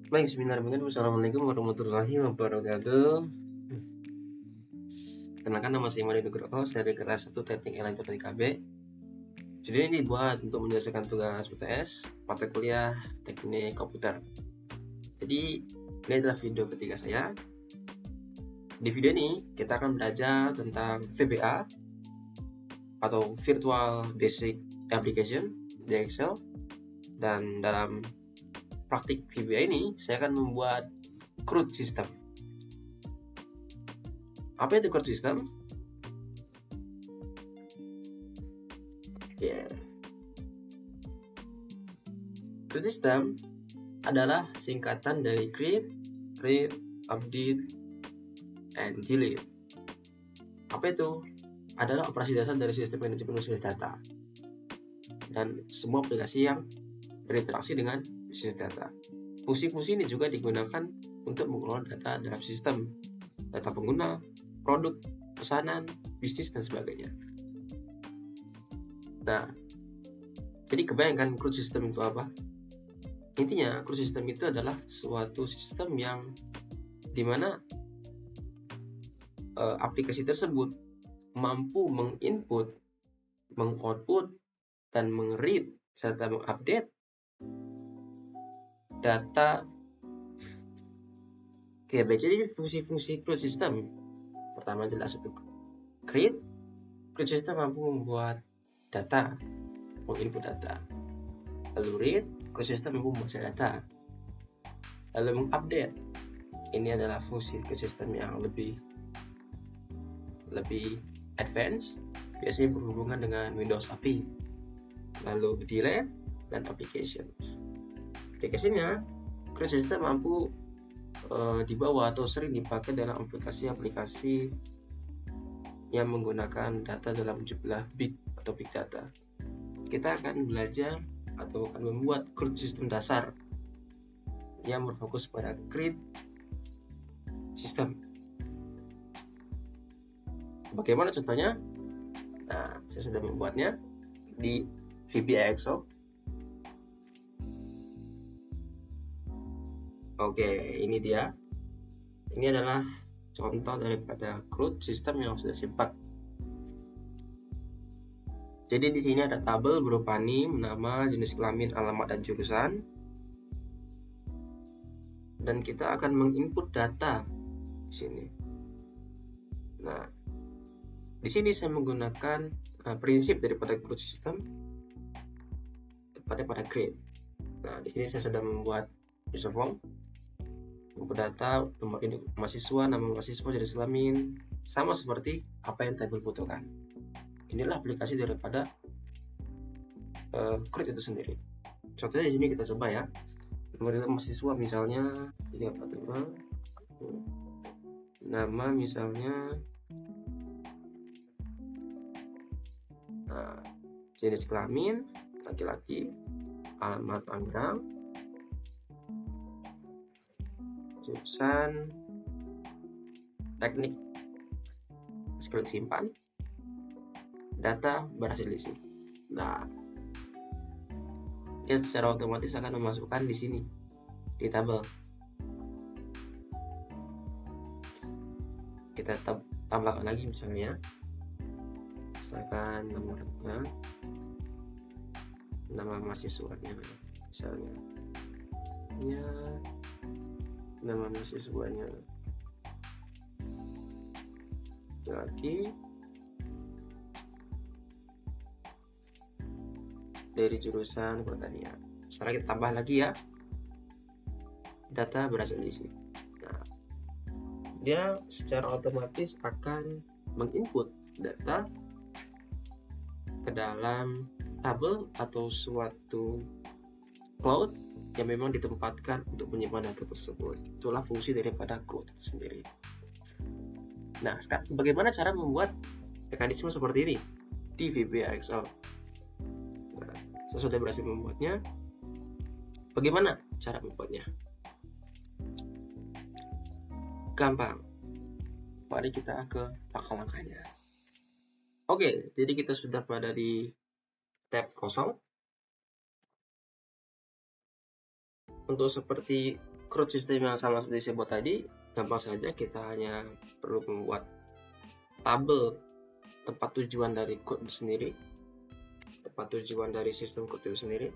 Baik, bismillahirrahmanirrahim. Assalamualaikum warahmatullahi wabarakatuh. Kenalkan, nama saya Mari Nugroho dari kelas 1 Teknik Elektronik KB. Video ini dibuat untuk menyelesaikan tugas UTS mata kuliah Teknik Komputer. Jadi, ini adalah video ketiga saya. Di video ini, kita akan belajar tentang VBA atau Virtual Basic Application di Excel. Dan dalam praktik VBA ini, saya akan membuat CRUD system. Apa itu CRUD system? CRUD system adalah singkatan dari create, read, update, and delete. Apa itu? Adalah operasi dasar dari sistem manajemen bisnis data dan semua aplikasi yang berinteraksi dengan bisnis data. Fungsi-fungsi ini juga digunakan untuk mengelola data dalam sistem, data pengguna, produk, pesanan, bisnis, dan sebagainya. Nah, jadi kebayangkan CRUD system itu apa? Intinya, CRUD system itu adalah suatu sistem yang dimana aplikasi tersebut mampu menginput, mengoutput, dan meng-read serta mengupdate data. Oke, baik, jadi fungsi-fungsi CRUD system. Pertama jelas itu create. CRUD system mampu membuat data, menginput data. Lalu read, CRUD system mampu membaca data. Lalu mengupdate. Ini adalah fungsi CRUD system yang lebih advance, biasanya berhubungan dengan Windows API. Lalu delete dan applications. Aplikasinya, CRUD system mampu dibawa atau sering dipakai dalam aplikasi-aplikasi yang menggunakan data dalam jumlah big atau big data. Kita akan belajar atau akan membuat CRUD system dasar yang berfokus pada create system. Bagaimana contohnya? Nah, saya sudah membuatnya di VBA Excel. Oke, ini dia. Ini adalah contoh daripada CRUD system yang sudah simpan. Jadi di sini ada tabel berupa NIM, nama, jenis kelamin, alamat, dan jurusan. Dan kita akan menginput data di sini. Nah, di sini saya menggunakan prinsip daripada CRUD system pada create. Nah, di sini saya sudah membuat user form, input data, nomor induk mahasiswa, nama mahasiswa, jenis kelamin, sama seperti apa yang tabel butuhkan. Inilah aplikasi daripada CRUD itu sendiri. Contohnya di sini kita coba ya. Nomor induk mahasiswa misalnya 345. Nama misalnya jenis kelamin laki-laki, alamat Tangerang, jurusan teknik, klik simpan, data berhasil diisi. Nah, dia secara otomatis akan memasukkan di sini di tabel. Kita tambahkan lagi misalnya nomornya, nama mahasiswanya misalnya nama mahasiswanya laki, dari jurusan pertanian. Setelah kita tambah lagi ya, data berhasil diisi. Nah, dia secara otomatis akan menginput data ke dalam tabel atau suatu cloud yang memang ditempatkan untuk menyimpan data tersebut. Itulah fungsi daripada CRUD itu sendiri. Nah, sekarang bagaimana cara membuat mekanisme seperti ini di VBA Excel? Nah, saya sudah berhasil membuatnya. Bagaimana cara membuatnya? Gampang. Mari kita ke langkah-langkahnya. Oke, jadi kita sudah pada di tab kosong. Untuk seperti CRUD sistem yang sama seperti saya buat tadi, gampang saja. Kita hanya perlu membuat tabel tempat tujuan dari code itu sendiri, tempat tujuan dari sistem code itu sendiri,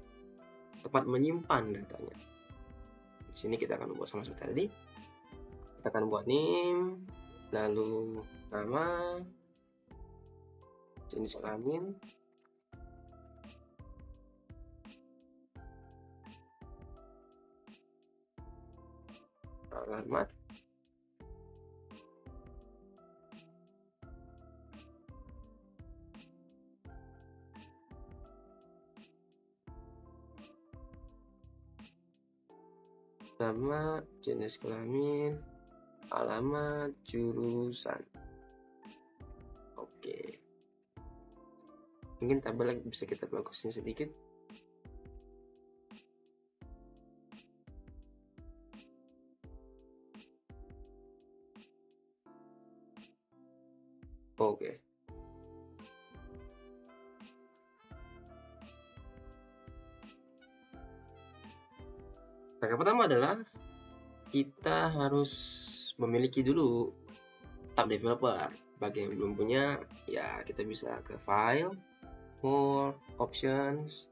tempat menyimpan datanya. Di sini kita akan buat sama seperti tadi. Kita akan buat name, lalu nama, jenis kelamin, alamat, nama, jenis kelamin, alamat, jurusan. Oke. Mungkin tabel bisa kita bagusin sedikit. Oke. Yang pertama adalah kita harus memiliki dulu tab developer. Bagi yang belum punya, ya kita bisa ke file, more, options,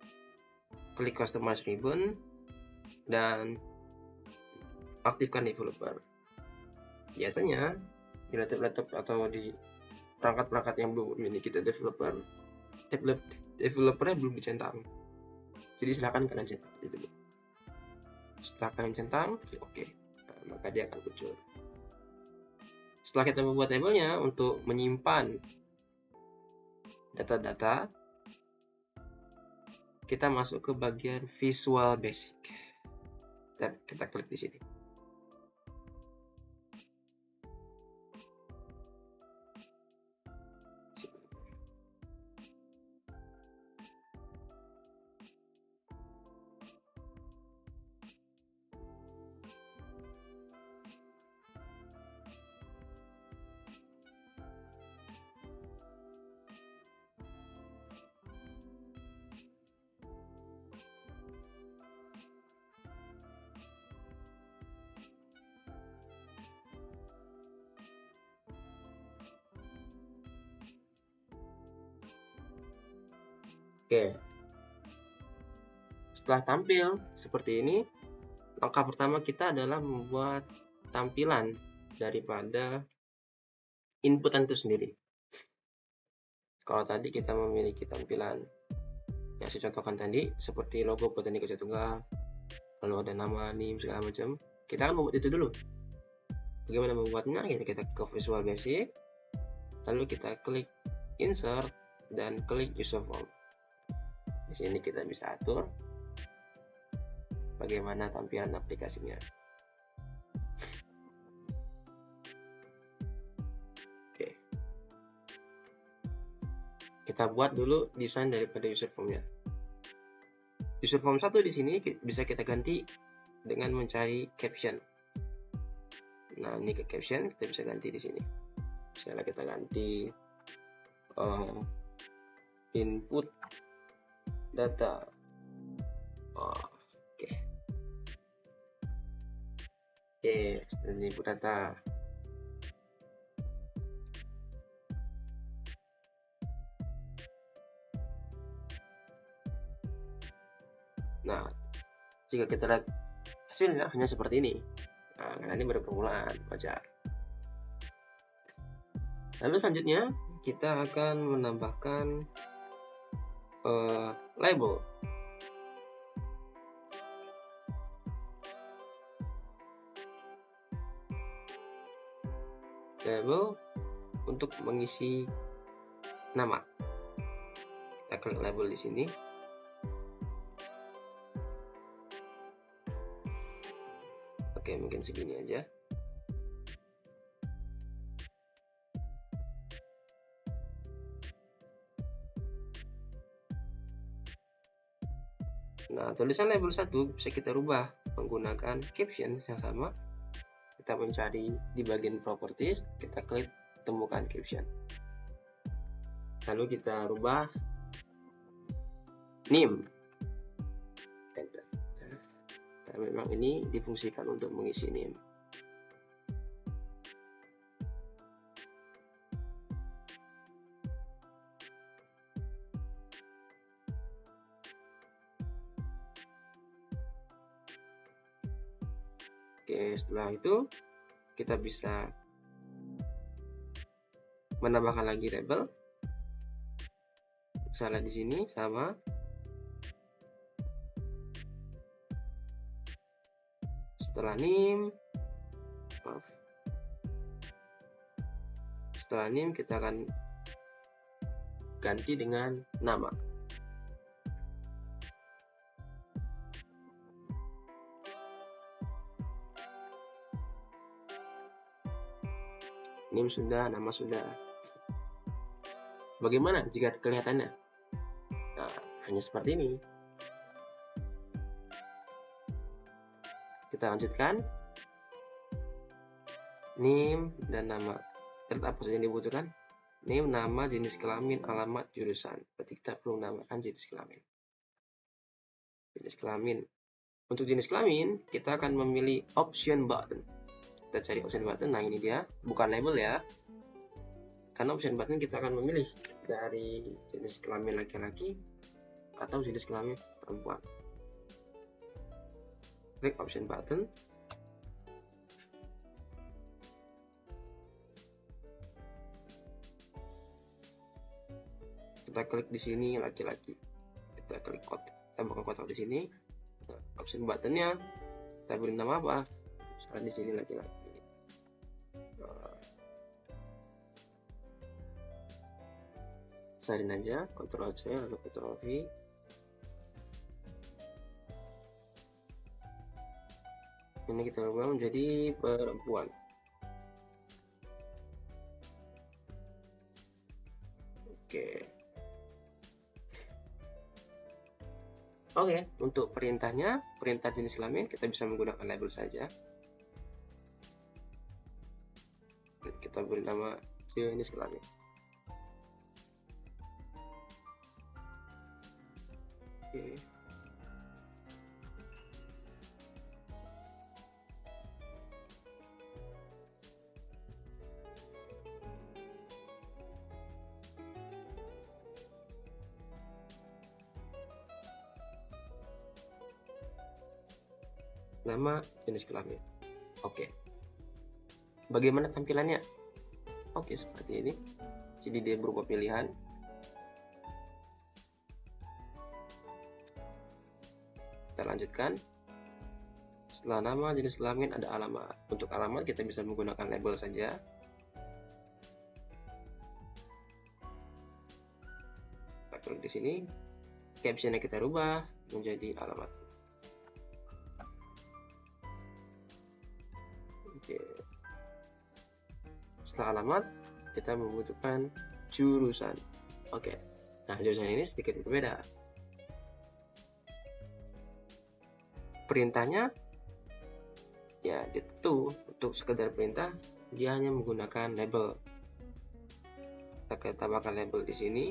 klik customize ribbon, dan aktifkan developer. Biasanya di laptop atau di perangkat-perangkat yang belum memiliki developernya belum dicentang. Jadi silakan kalian centang dulu. Setelah kalian centang, oke, nah, maka dia akan muncul. Setelah kita membuat tabelnya untuk menyimpan data-data, kita masuk ke bagian Visual Basic. Kita klik di sini. Oke, setelah tampil seperti ini, langkah pertama kita adalah membuat tampilan daripada inputan itu sendiri. Kalau tadi kita memiliki tampilan yang saya contohkan tadi, seperti logo Petani Kerja Tunggal, lalu ada nama, name, segala macam, kita akan membuat itu dulu. Bagaimana membuatnya? Kita ke Visual Basic, lalu kita klik Insert dan klik User Form. Di sini kita bisa atur bagaimana tampilan aplikasinya. Oke. Kita buat dulu desain daripada user formnya. User form 1 di sini bisa kita ganti dengan mencari caption. Nah, ini ke caption kita bisa ganti di sini. Misalnya kita ganti input data. Oke, input data. Nah, jika kita lihat hasilnya hanya seperti ini. Nah, karena ini baru permulaan, wajar. Lalu selanjutnya kita akan menambahkan label. Label untuk mengisi nama. Kita klik label di sini. Oke, mungkin segini aja. Nah, tulisan label 1 bisa kita rubah menggunakan caption yang sama. Kita mencari di bagian properties, kita klik temukan caption. Lalu kita rubah name. Enter. Kita memang ini difungsikan untuk mengisi NIM. Oke, setelah itu kita bisa menambahkan lagi label. Misalnya di sini sama. Setelah NIM, kita akan ganti dengan nama. NIM sudah, nama sudah. Bagaimana jika kelihatannya? Nah, hanya seperti ini. Kita lanjutkan. NIM dan nama. Apa saja yang dibutuhkan? NIM, nama, jenis kelamin, alamat, jurusan. Berarti kita perlu menambahkan jenis kelamin. Jenis kelamin. Untuk jenis kelamin, kita akan memilih option button. Kita cari option button. Nah, ini dia. Bukan label ya. Karena option button kita akan memilih dari jenis kelamin laki-laki atau jenis kelamin perempuan. Klik option button. Kita klik di sini laki-laki. Kita klik kotak. Kita buka kotak di sini. Nah, option buttonnya kita beri nama apa? Misalnya di sini laki-laki. Salin aja, Ctrl C lalu Ctrl V. Ini kita ubah menjadi perempuan. Oke, untuk perintahnya, perintah jenis kelamin kita bisa menggunakan label saja. Kita beri nama jenis kelamin. Oke. Nama, jenis kelamin. Oke. Bagaimana tampilannya? Oke, seperti ini. Jadi dia berupa pilihan. Kita lanjutkan. Setelah nama, jenis kelamin ada alamat. Untuk alamat kita bisa menggunakan label saja. Kita klik di sini. Captionnya kita rubah menjadi alamat. Oke. Setelah alamat, kita membutuhkan jurusan. Oke. Nah, jurusan ini sedikit berbeda. Perintahnya, ya itu untuk sekedar perintah, dia hanya menggunakan label. Kita tambahkan label di sini.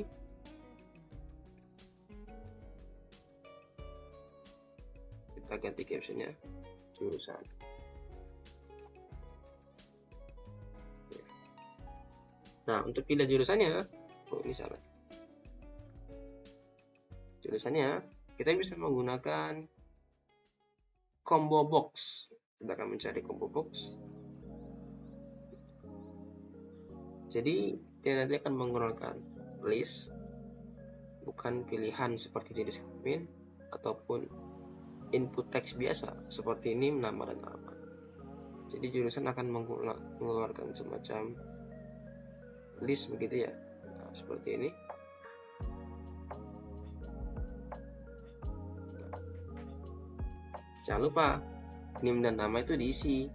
Kita ganti captionnya jurusan. Nah, untuk pilih jurusannya, ini salah. Jurusannya, kita bisa menggunakan combo box. Kita akan mencari combo box. Jadi, dia nanti akan menggunakan list, bukan pilihan seperti jenis kelamin, ataupun input teks biasa, seperti ini, nama, dan alamat. Jadi, jurusan akan mengeluarkan semacam list begitu ya. Nah, seperti ini. Jangan lupa NIM dan nama itu diisi.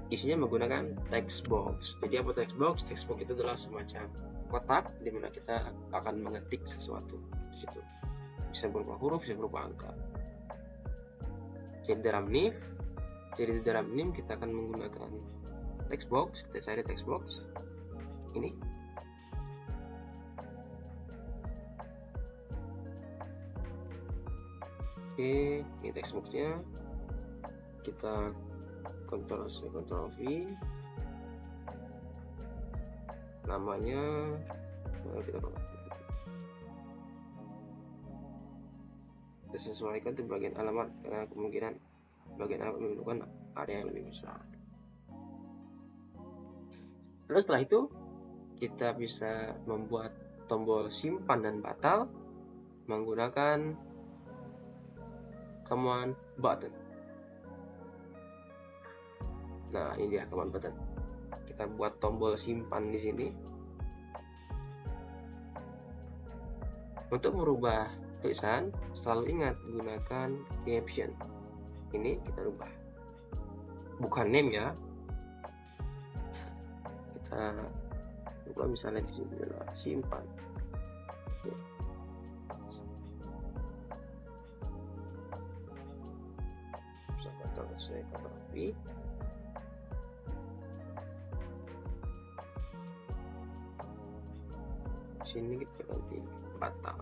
Isinya menggunakan text box. Jadi apa text box? Text box itu adalah semacam kotak di mana kita akan mengetik sesuatu di situ. Bisa berupa huruf, bisa berupa angka. Jadi di dalam NIM kita akan menggunakan text box. Kita cari text box. Ini. Oke, ini text boxnya. kita Ctrl C Ctrl V, namanya kita sesuaikan di bagian alamat, karena kemungkinan bagian alamat menunjukkan area yang lebih besar. Lalu setelah itu kita bisa membuat tombol simpan dan batal menggunakan command button. Nah, ini dia command button. Kita buat tombol simpan di sini. Untuk merubah tulisan, selalu ingat gunakan caption. Ini kita rubah. Bukan name ya. Kita rubah misalnya di sini adalah simpan. Oke. Bisa Ctrl C Ctrl V. Sini kita ganti batal.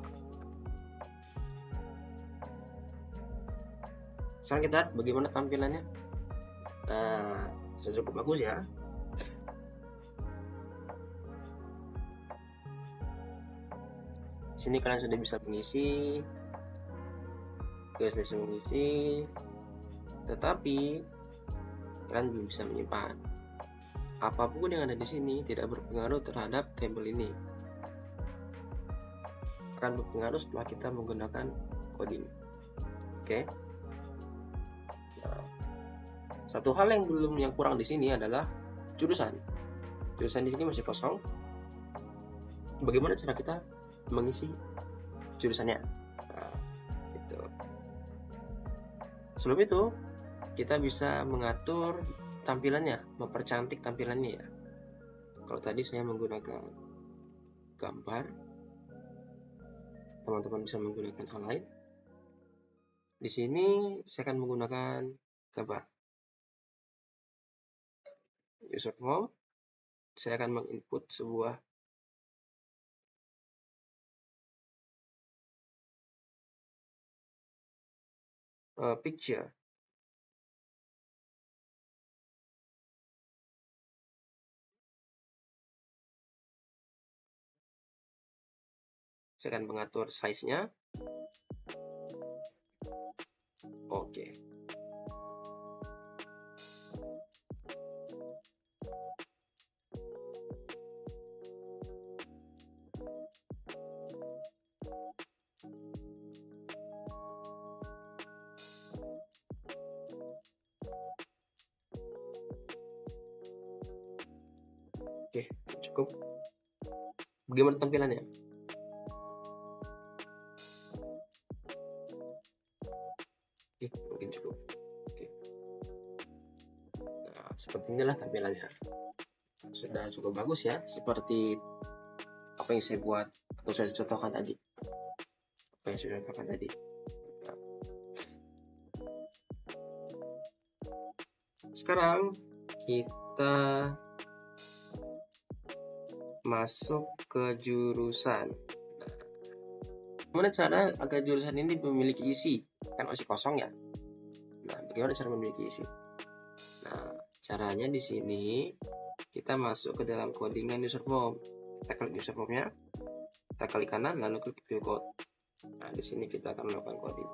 Sekarang kita lihat bagaimana tampilannya. Nah, sudah cukup bagus ya. Sini kalian sudah bisa mengisi, tetapi kalian belum bisa menyimpan. Apapun yang ada di sini tidak berpengaruh terhadap tabel ini. Akan berpengaruh setelah kita menggunakan coding. Oke. Nah, satu hal yang kurang di sini adalah jurusan. Jurusan di sini masih kosong. Bagaimana cara kita mengisi jurusannya? Nah, itu. Sebelum itu, kita bisa mengatur tampilannya, mempercantik tampilannya ya. Kalau tadi saya menggunakan gambar, teman-teman bisa menggunakan hal lain. Di sini saya akan menggunakan gambar. User form, saya akan menginput sebuah picture. Saya akan mengatur size-nya. Oke. Oke, cukup. Bagaimana tampilannya? Oke, mungkin cukup. Oke. Nah, seperti inilah tampilannya. Sudah cukup bagus ya, seperti apa yang saya buat atau saya contohkan tadi. Apa yang saya contohkan tadi. Nah. Sekarang kita masuk ke jurusan. Bagaimana cara agar jurusan ini memiliki isi? Kan masih kosong ya. Nah, bagaimana cara memiliki isi? Nah, caranya di sini kita masuk ke dalam codingan user form. Kita klik user formnya, kita klik kanan, lalu klik view code. Nah, di sini kita akan melakukan coding.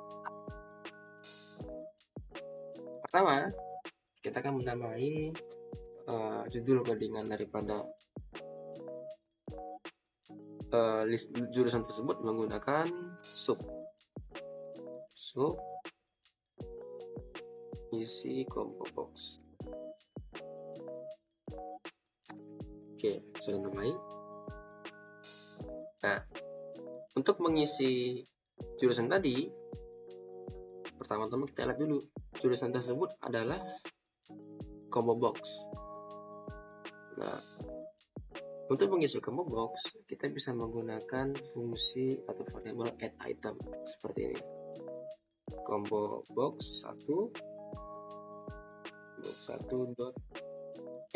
Pertama, kita akan menamai judul codingan daripada list jurusan tersebut menggunakan sub isi combo box. Oke, sudah namai. Nah, untuk mengisi jurusan tadi, pertama-tama kita lihat dulu jurusan tersebut adalah combo box. Nah, untuk mengisi combo box, kita bisa menggunakan fungsi atau variabel add item seperti ini. Combo box 1 dot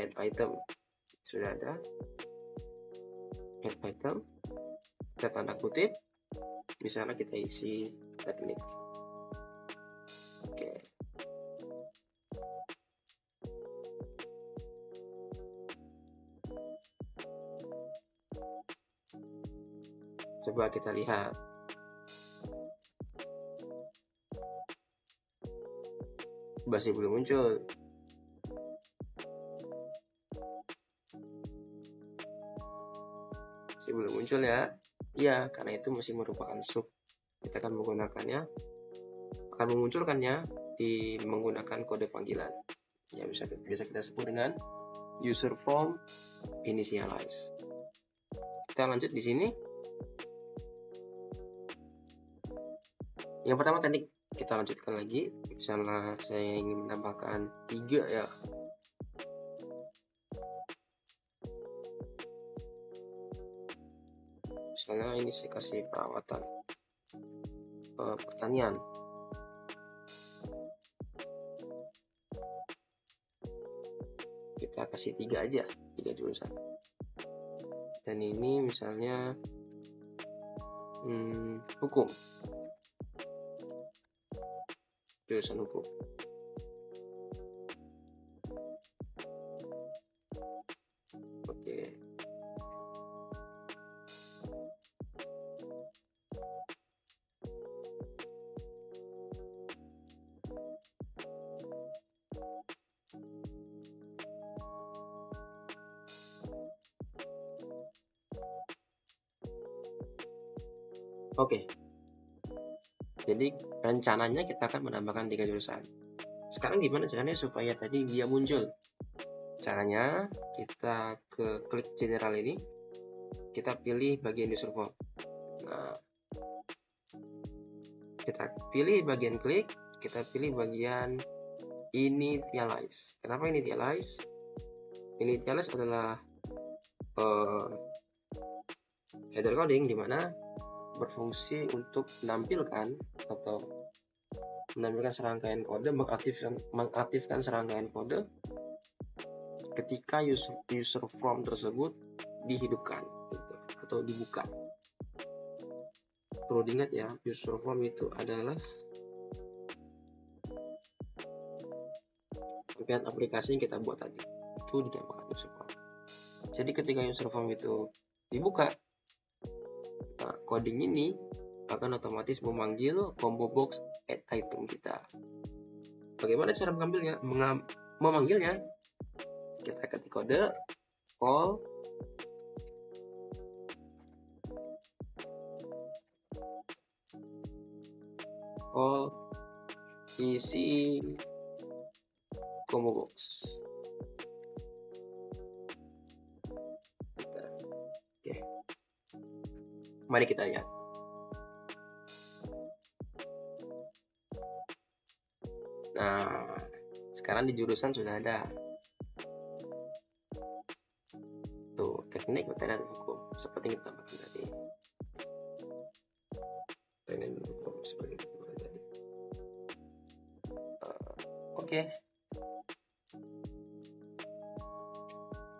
add item. Sudah ada add item, kita tanda kutip, misalnya kita isi teknik. Oke. Coba kita lihat. Masih belum muncul. Masih belum muncul ya. Iya, karena itu masih merupakan sub. Kita akan memunculkannya di menggunakan kode panggilan. Ya, biasa kita sebut dengan user form initialize. Kita lanjut di sini. Yang pertama tadi kita lanjutkan lagi. Misalnya saya ingin menambahkan 3 ya. Misalnya ini saya kasih perawatan pertanian. Kita kasih 3 aja, 3 jurusan. Dan ini misalnya hukum. Jurusan hukum. Oke. Oke. Jadi rencananya kita akan menambahkan 3 jurusan. Sekarang gimana caranya supaya tadi dia muncul? Caranya kita ke klik general ini, kita pilih bagian user form. Nah, kita pilih bagian klik, kita pilih bagian initialize. Kenapa initialize? Initialize adalah header coding di mana berfungsi untuk menampilkan serangkaian kode, mengaktifkan serangkaian kode ketika user form tersebut dihidupkan gitu, atau dibuka. Perlu diingat ya, user form itu adalah serangkaian aplikasi yang kita buat tadi, itu dinamakan user form. Jadi ketika user form itu dibuka, nah, coding ini akan otomatis memanggil combo box add item kita. Bagaimana cara memanggilnya? Kita ketik kode call isi combo box. Oke. Mari kita lihat. Nah, sekarang di jurusan sudah ada. Tuh, teknik material hukum seperti kita tambahkan tadi. Teknik hukum seperti kita tambahkan tadi. Oke.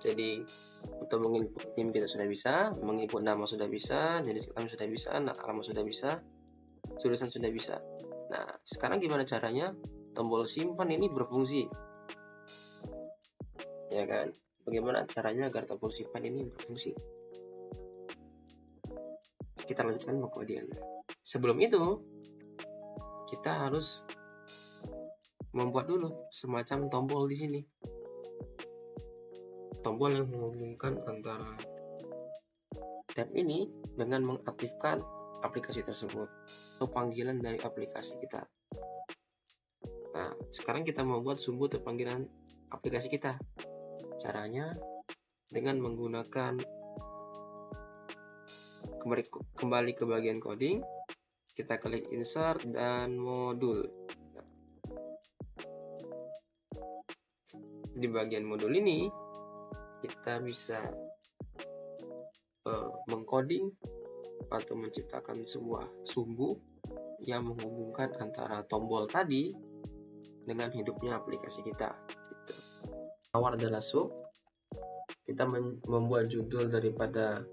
Jadi untuk menginput tim kita sudah bisa, menginput nama sudah bisa, jenis kelamin sudah bisa, alamat sudah bisa, jurusan sudah bisa. Nah, sekarang gimana caranya tombol simpan ini berfungsi? Ya kan? Bagaimana caranya agar tombol simpan ini berfungsi? Kita lanjutkan pengkodeannya. Sebelum itu, kita harus membuat dulu semacam tombol di sini. Tombol yang menghubungkan antara tab ini dengan mengaktifkan aplikasi tersebut atau panggilan dari aplikasi kita. Nah, sekarang kita membuat sumbu panggilan aplikasi kita. Caranya dengan menggunakan kembali ke bagian coding, kita klik insert dan modul. Di bagian modul ini kita bisa mengcoding atau menciptakan sebuah sumbu yang menghubungkan antara tombol tadi dengan hidupnya aplikasi kita. Gitu. Awal adalah sub. Kita membuat judul daripada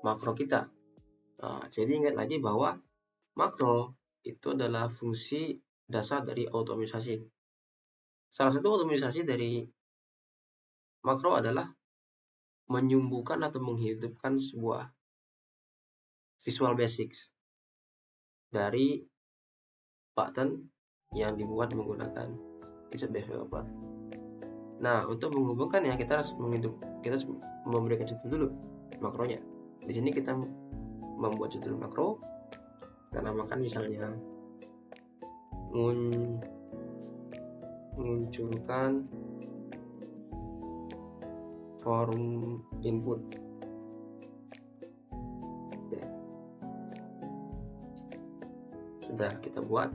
makro kita. Nah, jadi ingat lagi bahwa makro itu adalah fungsi dasar dari otomatisasi. Salah satu otomatisasi dari makro adalah menyembuhkan atau menghidupkan sebuah Visual Basics dari button yang dibuat menggunakan Xcode Developer. Nah, untuk menghubungkan ya kita harus memberikan judul dulu makronya. Di sini kita membuat judul makro, kita namakan misalnya munculkan forum input. Oke. Sudah kita buat,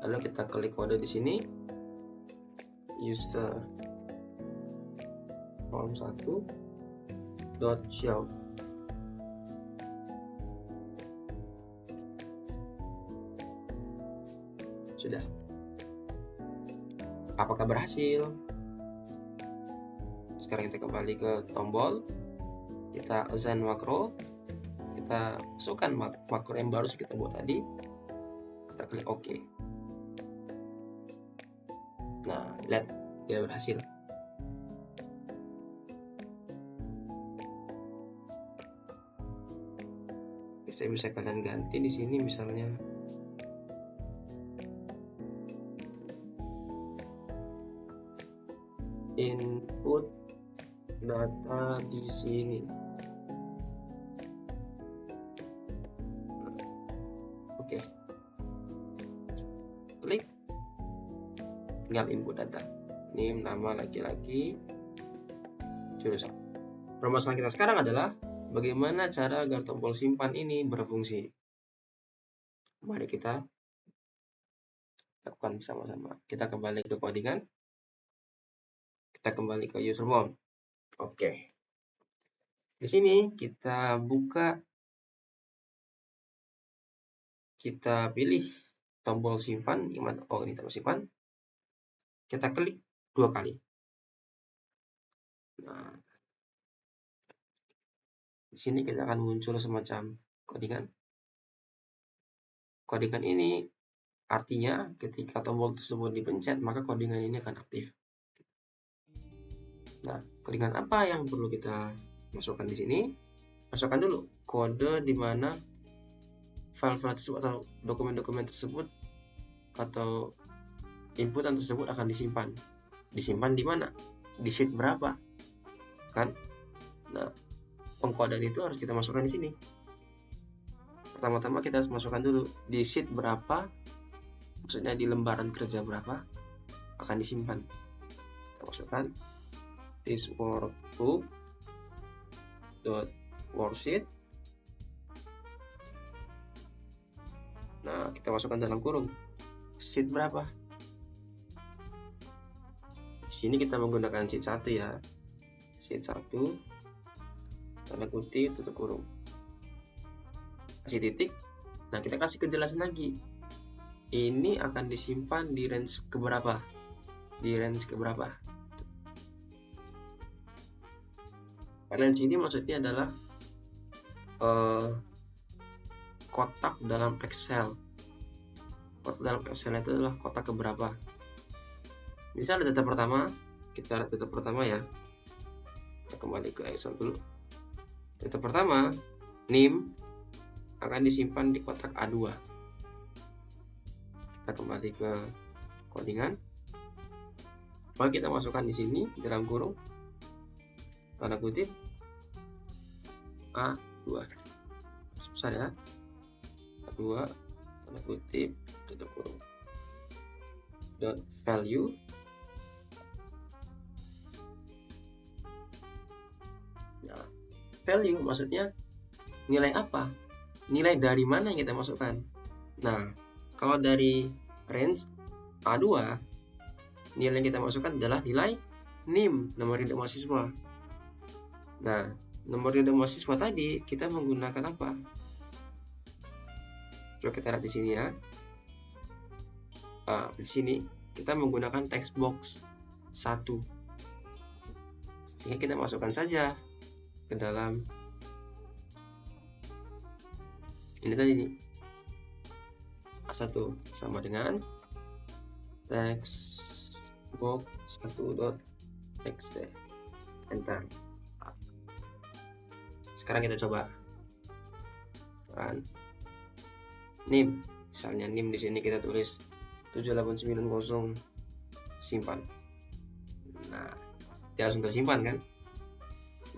lalu kita klik kode di sini, user form1.show. Sudah. Apakah berhasil? Sekarang kita kembali ke tombol, kita assign makro, kita masukkan makro yang baru kita buat tadi, kita klik OK. Nah, lihat dia berhasil. Saya bisa kalian ganti di sini misalnya input data di sini. Oke. Klik, tinggal input data. Ini nama laki-laki, jurusan. Permasalahan kita sekarang adalah bagaimana cara agar tombol simpan ini berfungsi. Mari kita lakukan bersama-sama. Kita kembali ke codingan. Kita kembali ke user form. Oke. Di sini kita buka, kita pilih tombol simpan. Oh, ini tombol simpan. Kita klik 2 kali. Nah, di sini kita akan muncul semacam codingan. Codingan ini artinya ketika tombol tersebut dipencet, maka codingan ini akan aktif. Nah, codingan apa yang perlu kita masukkan di sini? Masukkan dulu kode di mana file-file tersebut atau dokumen-dokumen tersebut atau inputan tersebut akan disimpan. Disimpan di mana? Di sheet berapa? Kan? Nah, pengkodean itu harus kita masukkan di sini. Pertama-tama kita harus masukkan dulu di sheet berapa, maksudnya di lembaran kerja berapa akan disimpan. Kita masukkan this workbook .worksheet. Nah, kita masukkan dalam kurung sheet berapa. Di sini kita menggunakan sheet 1 ya. Sheet 1 tanda kutip tutup kurung, kasih titik. Nah, kita kasih kejelasan lagi. Ini akan disimpan di range keberapa? Di range keberapa? Range ini maksudnya adalah kotak dalam Excel. Kotak dalam Excel itu adalah kotak keberapa? Misal data pertama, kita lihat data pertama ya. Kita kembali ke Excel dulu. Data pertama, NIM akan disimpan di kotak A2. Kita kembali ke codingan. Lalu kita masukkan di sini dalam kurung tanda kutip A2. Besar ya. A2 tanda kutip tutup kurung. Dot value value maksudnya nilai apa? Nilai dari mana yang kita masukkan? Nah, kalau dari range A2, nilai yang kita masukkan adalah nilai NIM, nomor induk mahasiswa. Nah, nomor induk mahasiswa tadi kita menggunakan apa? Coba kita lihat di sini ya. Di sini kita menggunakan text box 1. Sehingga kita masukkan saja ke dalam ini tadi nih, A1 sama dengan text box 1.txt. enter. Sekarang kita coba run. NIM, misalnya NIM di sini kita tulis 7890, simpan. Nah, dia langsung tersimpan kan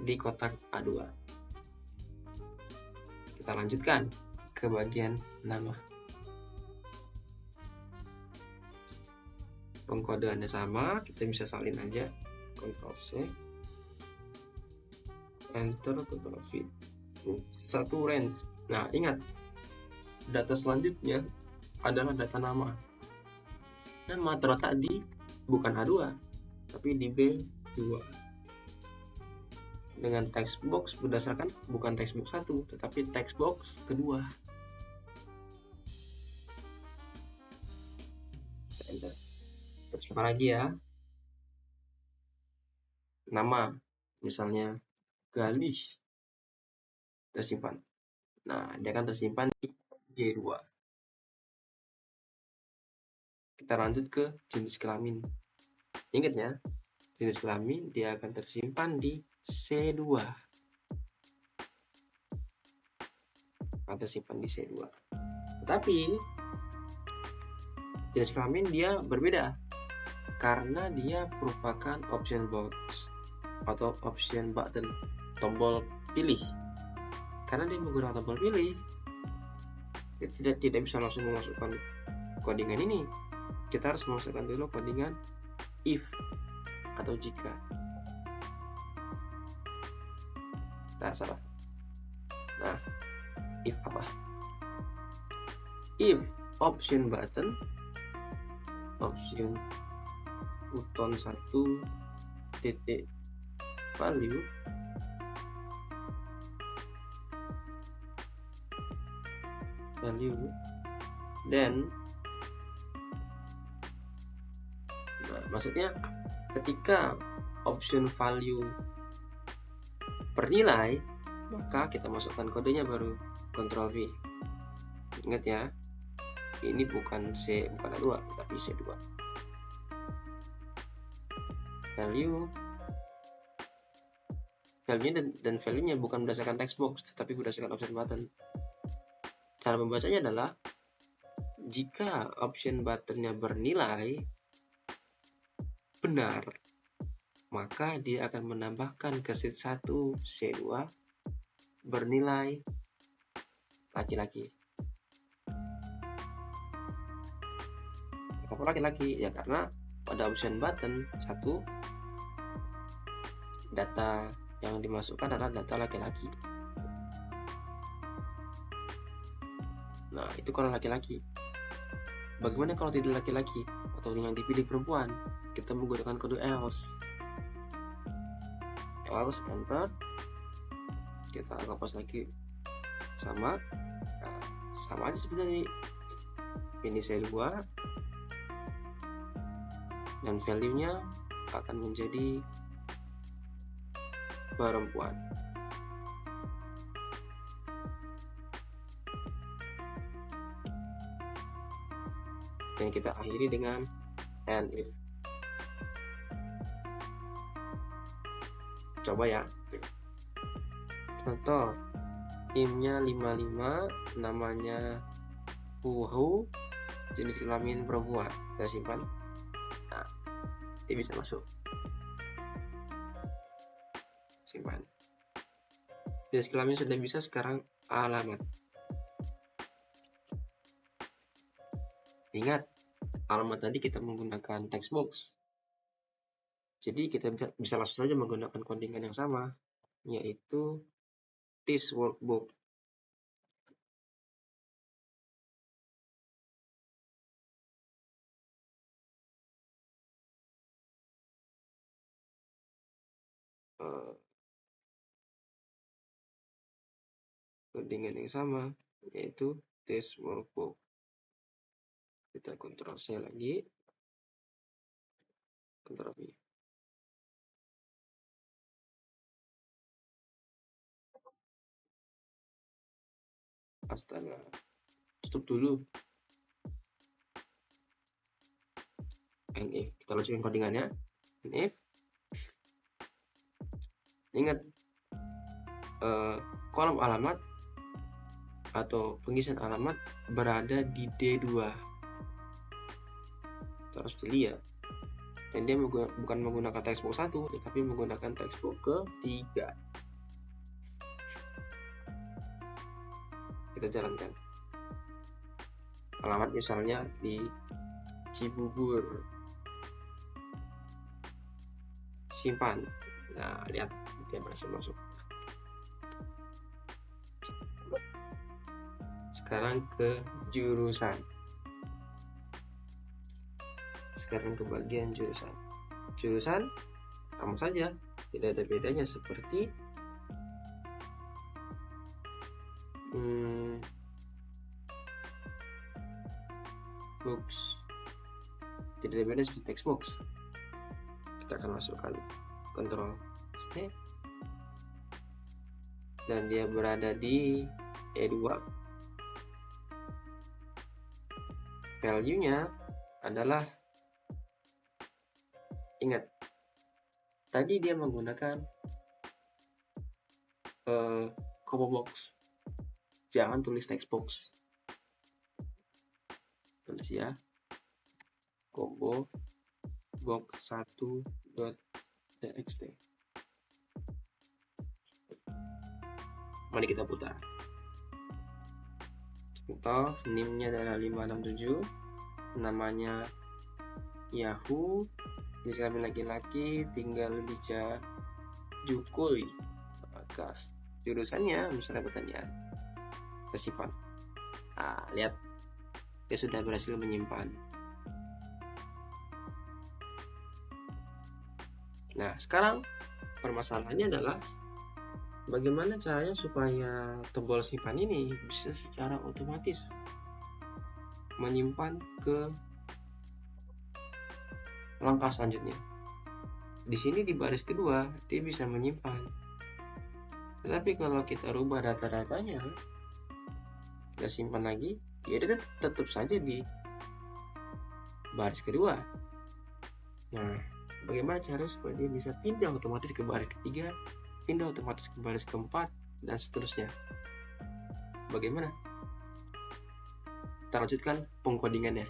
di kotak A2. Kita lanjutkan ke bagian nama. Pengkodeannya sama, kita bisa salin aja, Ctrl C, enter, Ctrl V. Satu range. Nah, ingat, data selanjutnya adalah data nama. Nama terletak di bukan A2, tapi di B2. Dengan text box berdasarkan bukan text box 1, tetapi text box kedua. Enter. Terus apa lagi ya? Nama, misalnya Galih, tersimpan. Nah, dia akan tersimpan di J2. Kita lanjut ke jenis kelamin. Ingat ya, jenis kelamin dia akan tersimpan di C2. Akan tersimpan di C2. Tetapi jenis kelamin dia berbeda karena dia merupakan option box atau option button, tombol pilih. Karena dia menggunakan tombol pilih, dia tidak bisa langsung memasukkan codingan ini. Kita harus memasukkan dulu codingan if atau jika. Salah. Nah, if apa? If option button, option button 1 titik value dan maksudnya ketika option value bernilai, maka kita masukkan kodenya baru Ctrl V. Ingat ya, ini bukan A2 tapi C2. Value dan value-nya bukan berdasarkan text box tetapi berdasarkan option button. Cara membacanya adalah jika option buttonnya bernilai benar, maka dia akan menambahkan ke sheet 1 C2 bernilai laki-laki. Kenapa laki-laki? Ya karena pada option button 1 data yang dimasukkan adalah data laki-laki. Nah, itu kalau laki-laki. Bagaimana kalau tidak laki-laki atau yang dipilih perempuan? Kita menggunakan kode else. Else, enter. Kita hapus lagi. Sama. Nah, sama aja seperti ini C2. Dan value-nya akan menjadi perempuan. Dan kita akhiri dengan and if. Coba ya. Contoh, IM-nya 55, namanya Huhu, jenis kelamin perempuan. Kita simpan. Nah, dia bisa masuk. Simpan. Jenis kelamin sudah bisa, sekarang alamat. Ingat, alamat tadi kita menggunakan text box. Jadi kita bisa langsung saja menggunakan codingan yang sama, yaitu this workbook. Codingan yang sama, yaitu this workbook. Kita Ctrl C lagi, Ctrl V. Astaga, tutup dulu. And if kita lanjutkan codingannya, and if Ingat, kolom alamat atau pengisian alamat berada di D2. Terus dilihat, dan dia bukan menggunakan textbox 1, tetapi menggunakan textbox ke-3. Kita jalankan. Alamat misalnya di Cibubur. Simpan. Nah, lihat, dia berhasil masuk. Sekarang ke jurusan. Sekarang ke bagian jurusan. Jurusan sama saja, tidak ada bedanya seperti books. Tidak ada beda seperti textbox. Kita akan masukkan Ctrl C dan dia berada di E2. Value-nya adalah, ingat, tadi dia menggunakan combo box, jangan tulis textbox. Tulis ya, combo box 1.txt. Mari kita putar. Contoh, NIM-nya adalah 567, namanya Yahoo, jenis kelamin laki-laki, tinggal di Jukui. Apakah jurusannya misalnya pertanyaan? Kita simpan. Nah, lihat, dia sudah berhasil menyimpan. Nah, sekarang permasalahannya adalah bagaimana caranya supaya tombol simpan ini bisa secara otomatis menyimpan ke langkah selanjutnya. Di sini di baris kedua dia bisa menyimpan, tetapi kalau kita rubah data-datanya, kita simpan lagi, ya dia tetap saja di baris kedua. Nah, bagaimana cara supaya dia bisa pindah otomatis ke baris ketiga, pindah otomatis ke baris keempat, dan seterusnya? Bagaimana? Kita lanjutkan pengkodingannya.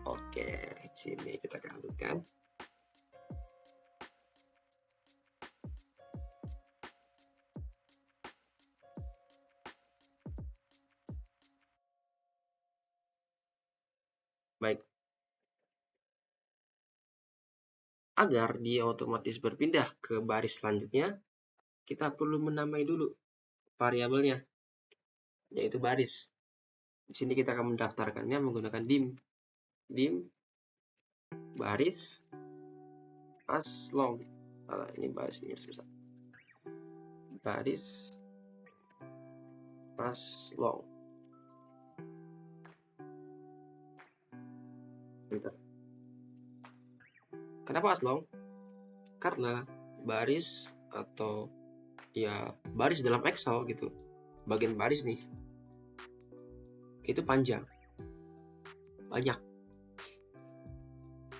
Oke, sini kita akan lanjutkan. Baik. Agar dia otomatis berpindah ke baris selanjutnya, kita perlu menamai dulu variabelnya, yaitu baris. Di sini kita akan mendaftarkannya menggunakan dim baris as long. Ini baris ini susah. Baris as long. Bentar. Kenapa as long? Karena baris atau ya baris dalam Excel gitu, bagian baris nih itu panjang, banyak.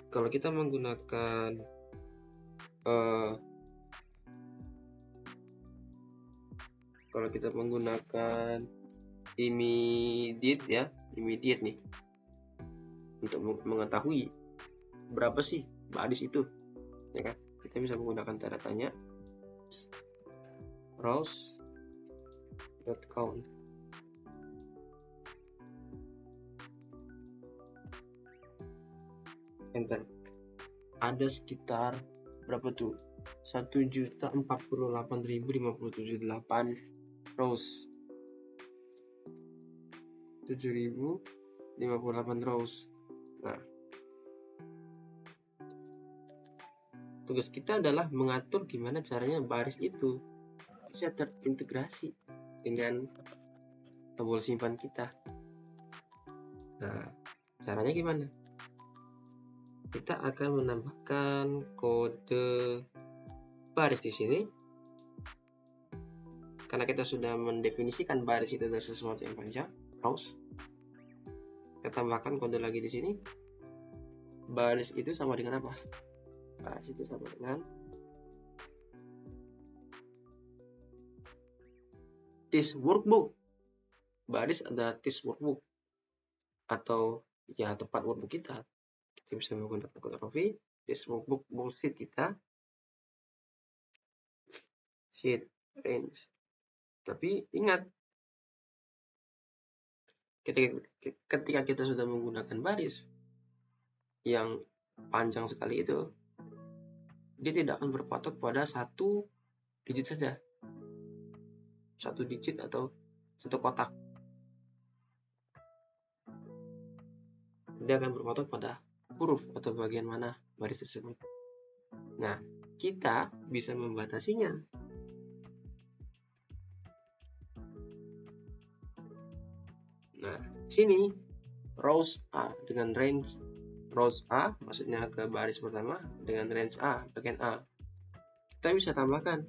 Kalau kita menggunakan immediate nih, untuk mengetahui berapa sih baris itu, ya kan? Kita bisa menggunakan tanda tanya rows.count. Enter. Ada sekitar berapa tuh? 1.048.578 rows. 7.058 rows. Nah, tugas kita adalah mengatur gimana caranya baris itu bisa terintegrasi dengan tombol simpan kita. Nah, caranya gimana? Kita akan menambahkan kode baris di sini. Karena kita sudah mendefinisikan baris itu adalah sesuatu yang panjang, rows. Kita tambahkan kode lagi di sini. Baris itu sama dengan apa? Baris itu sama dengan this workbook. Baris adalah this workbook, atau ya tempat workbook kita. Kita bisa menggunakan apostrophe this workbook sheet kita, sheet range. Tapi ingat, ketika kita sudah menggunakan baris yang panjang sekali itu, dia tidak akan berpatok pada satu digit saja, satu digit atau satu kotak. Dia akan berpatok pada huruf atau bagian mana baris tersebut. Nah, kita bisa membatasinya. Nah, sini rows A dengan range rows A, maksudnya ke baris pertama dengan range A, bagian A. Kita bisa tambahkan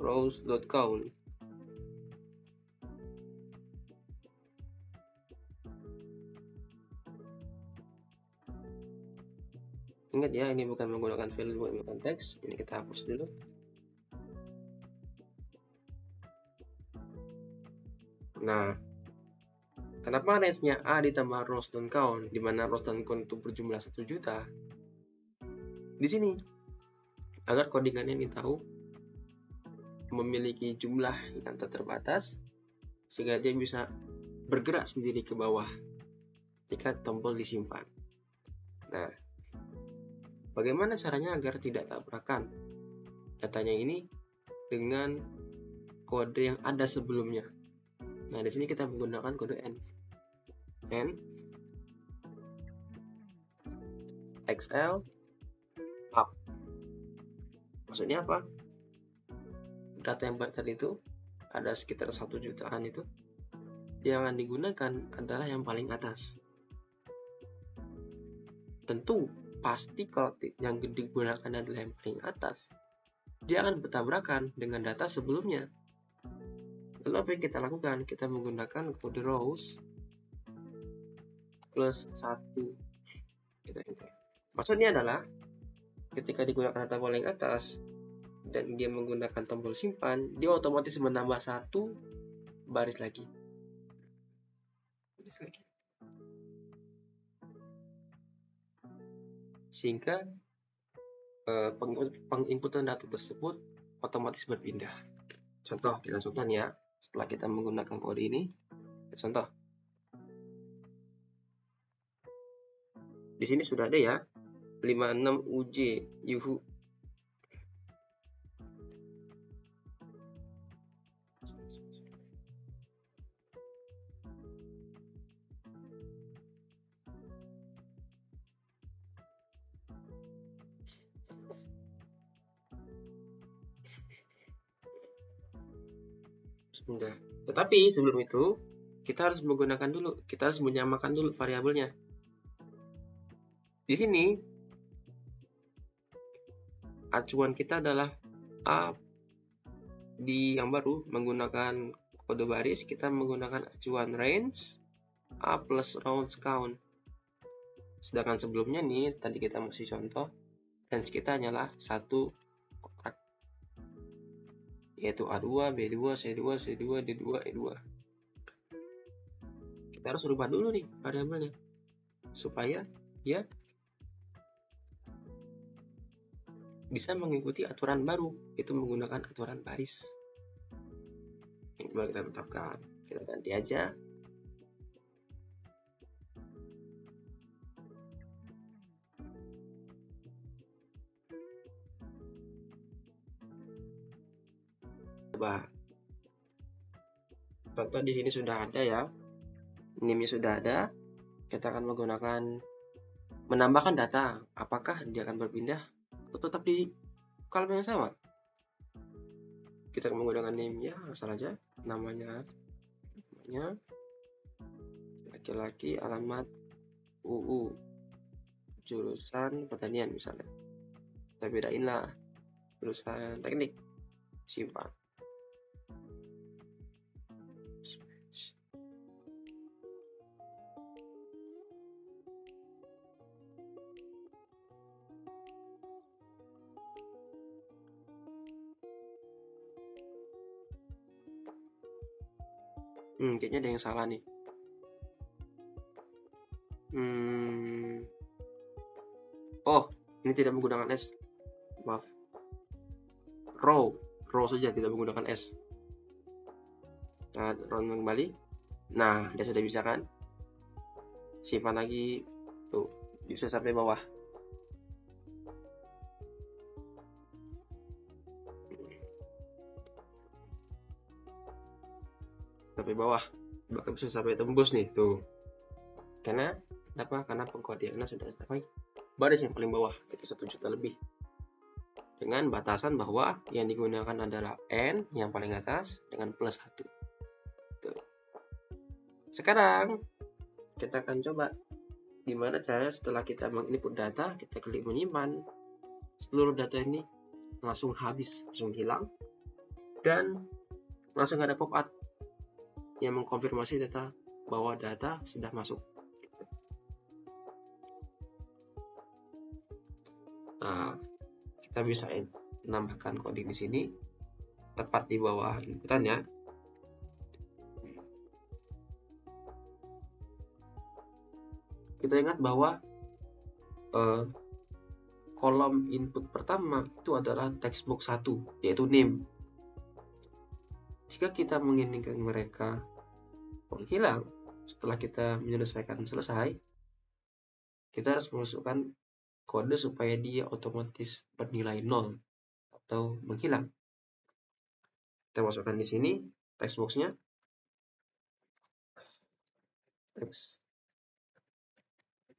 rows.count. Ingat ya, ini bukan menggunakan value, bukan menggunakan teks. Ini kita hapus dulu. Nah, kenapa range-nya A ditambah rows dan count, di mana rows dan count itu berjumlah 1 juta? Di sini, agar codingannya ini tahu memiliki jumlah yang tak terbatas, sehingga dia bisa bergerak sendiri ke bawah ketika tombol disimpan. Nah, bagaimana caranya agar tidak tabrakan datanya ini dengan kode yang ada sebelumnya? Nah, di sini kita menggunakan kode N XL up. Maksudnya apa? Data yang tadi itu ada sekitar 1 jutaan itu, yang akan digunakan adalah yang paling atas. Tentu pasti kalau yang digunakan adalah yang paling atas, dia akan bertabrakan dengan data sebelumnya. Lalu apa yang kita lakukan? Kita menggunakan kode rows plus 1. Kita enter. Maksudnya adalah ketika digunakan data paling atas dan dia menggunakan tombol simpan, dia otomatis menambah 1 baris lagi. Sehingga penginputan data tersebut otomatis berpindah. Contoh, kita contoh ya. Setelah kita menggunakan kode ini, contoh. Di sini sudah ada ya, 56 UJ Yuhu. Sudah. Tetapi sebelum itu, kita harus menggunakan dulu, kita harus menyamakan dulu variabelnya. Di sini acuan kita adalah A di yang baru menggunakan kode baris, kita menggunakan acuan range A plus rows count. Sedangkan sebelumnya nih, tadi kita masih contoh, range kita hanyalah 1 kotak, yaitu A2, B2, C2, C2, D2, E2. Kita harus rubah dulu nih variabelnya, supaya dia bisa mengikuti aturan baru, itu menggunakan aturan baris. Ini baru kita tetapkan, kita ganti aja. Coba. Contoh di sini sudah ada ya, name-nya sudah ada. Kita akan menggunakan menambahkan data. Apakah dia akan berpindah atau tetap di kolom yang sama? Kita akan menggunakan name-nya, asal aja namanya laki-laki, alamat UU, jurusan pertanian misalnya. Kita bedain lah, jurusan teknik, simpan. Kayaknya ada yang salah nih. Oh, ini tidak menggunakan S. Maaf. Row saja, tidak menggunakan S. Nah, run kembali. Nah, dia sudah bisa kan? Simpan lagi. Tuh, bisa sampai bawah. Sampai bawah. Bahkan bisa sampai tembus nih, tuh. Karena apa? Karena pengkodeannya sudah sampai baris yang paling bawah, itu 1 juta lebih. Dengan batasan bahwa yang digunakan adalah N yang paling atas dengan plus 1. Tuh. Sekarang kita akan coba gimana cara setelah kita menginput data, kita klik menyimpan, seluruh data ini langsung habis, langsung hilang, dan langsung ada pop-up yang mengkonfirmasi data bahwa data sudah masuk. Nah, kita bisa menambahkan coding di sini tepat di bawah inputannya. Kita ingat bahwa kolom input pertama itu adalah text box 1, yaitu name. Jika kita menginginkan mereka menghilang setelah kita menyelesaikan selesai, kita harus memasukkan kode supaya dia otomatis bernilai 0 atau menghilang. Kita masukkan di sini text box-nya, text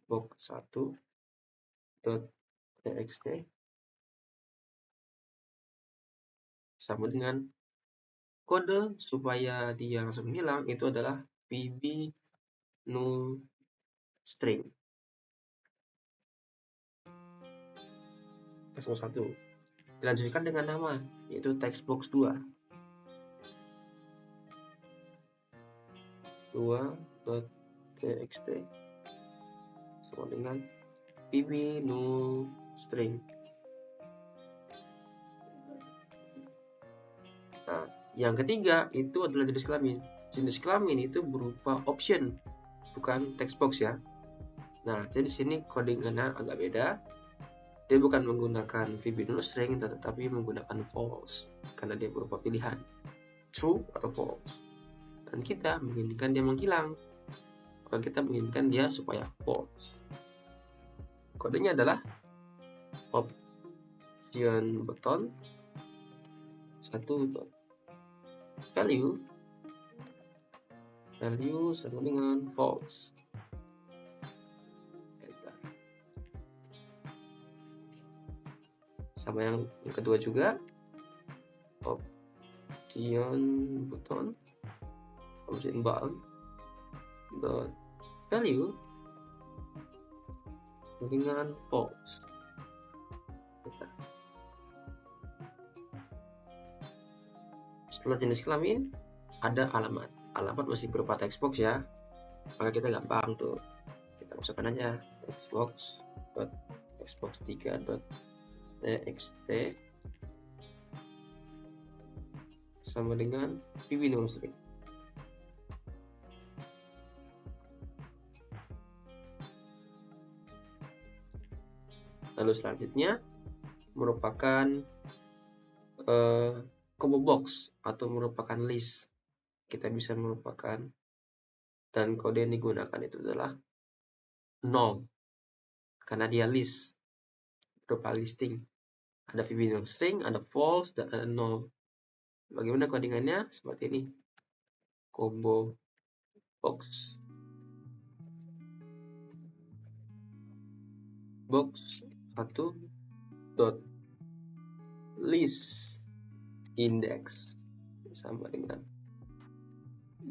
box 1.txt sama dengan kode supaya dia langsung hilang itu adalah pb null string. Textbox 1 dilanjutkan dengan nama, yaitu textbox 2.txt sama dengan pb null string. Nah, yang ketiga itu adalah jenis kelamin. Jenis kelamin itu berupa option, bukan textbox ya. Nah, jadi di sini codingannya agak beda. Dia bukan menggunakan VB null string, tetapi menggunakan false karena dia berupa pilihan true atau false. Dan kita menginginkan dia menghilang, maka kita menginginkan dia supaya false. Kodenya adalah option button 1.value sama dengan false. Sama yang kedua juga, option button dot value dengan false. Setelah jenis kelamin ada alamat. Alamat masih berupa textbox ya, maka kita gampang tuh, kita masukkan aja textbox 3.txt sama dengan pb null string. Lalu selanjutnya merupakan combo box atau merupakan list. Kita bisa merupakan, dan kode yang digunakan itu adalah 0 karena dia list, berupa listing. Ada VB null string, ada false, dan ada 0. Bagaimana codingannya? Seperti ini. Combo box box 1.list index sama dengan 0.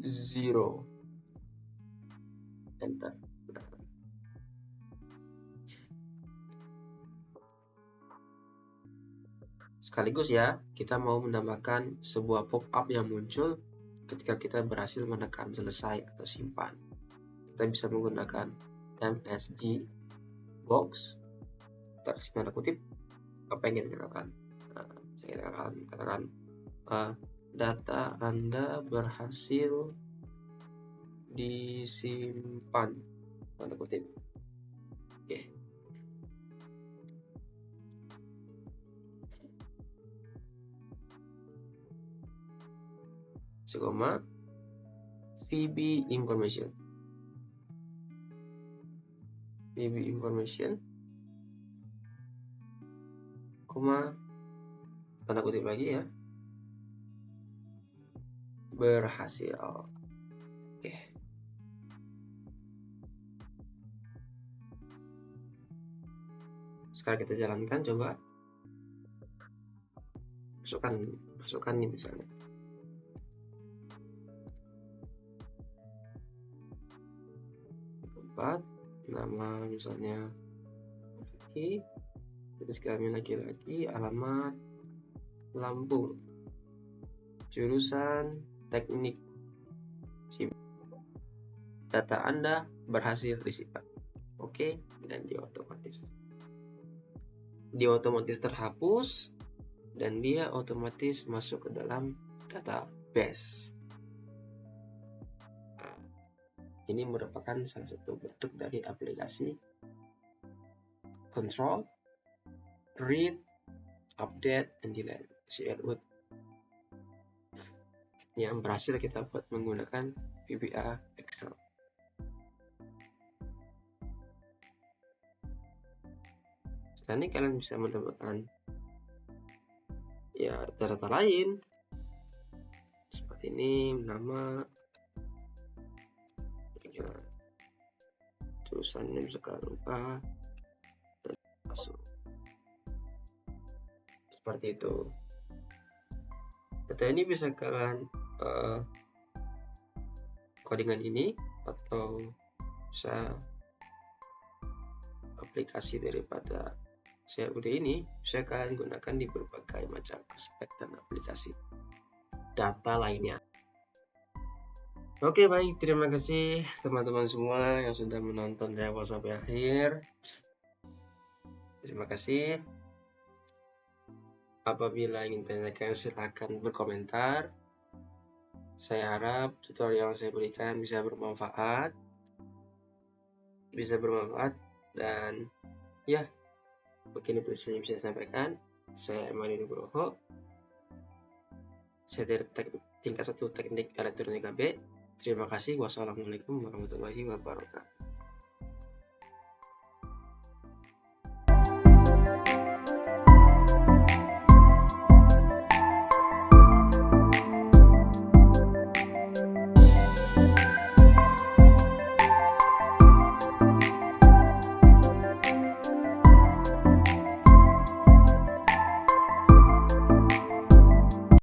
Enter. Sekaligus ya, kita mau menambahkan sebuah pop-up yang muncul ketika kita berhasil menekan selesai atau simpan. Kita bisa menggunakan msg box, teks tanda kutip, apa yang kita katakan. Saya katakan data Anda berhasil disimpan, tanda kutip. Oke. Sekoma VB information. VB information, koma, tanda kutip lagi ya, berhasil. Oke. Sekarang kita jalankan, coba masukkan nih misalnya. Tempat, nama misalnya laki, jenis kelamin laki-laki, alamat Lampung, jurusan teknik sipil. Data Anda berhasil disimpan. Oke, dan dia otomatis terhapus dan dia otomatis masuk ke dalam database. Ini merupakan salah satu bentuk dari aplikasi control, read, update, and delete CLUD yang berhasil kita buat menggunakan VBA Excel. Setelah ini kalian bisa mendapatkan ya data-data lain seperti ini, nama, jurusannya bisa kalian ubah dan masuk seperti itu. Data ini bisa kalian codingan ini atau bisa aplikasi daripada CLUD ini bisa kalian gunakan di berbagai macam aspek dan aplikasi data lainnya. Oke, baik, terima kasih teman-teman semua yang sudah menonton dari awal sampai akhir. Terima kasih. Apabila ingin tanyakan silakan berkomentar. Saya harap tutorial yang saya berikan bisa bermanfaat dan ya, begini itu saya bisa sampaikan. Saya Emani Nugroho. Saya dari tingkat 1 Teknik Elektronika B. Terima kasih. Wassalamualaikum warahmatullahi wabarakatuh.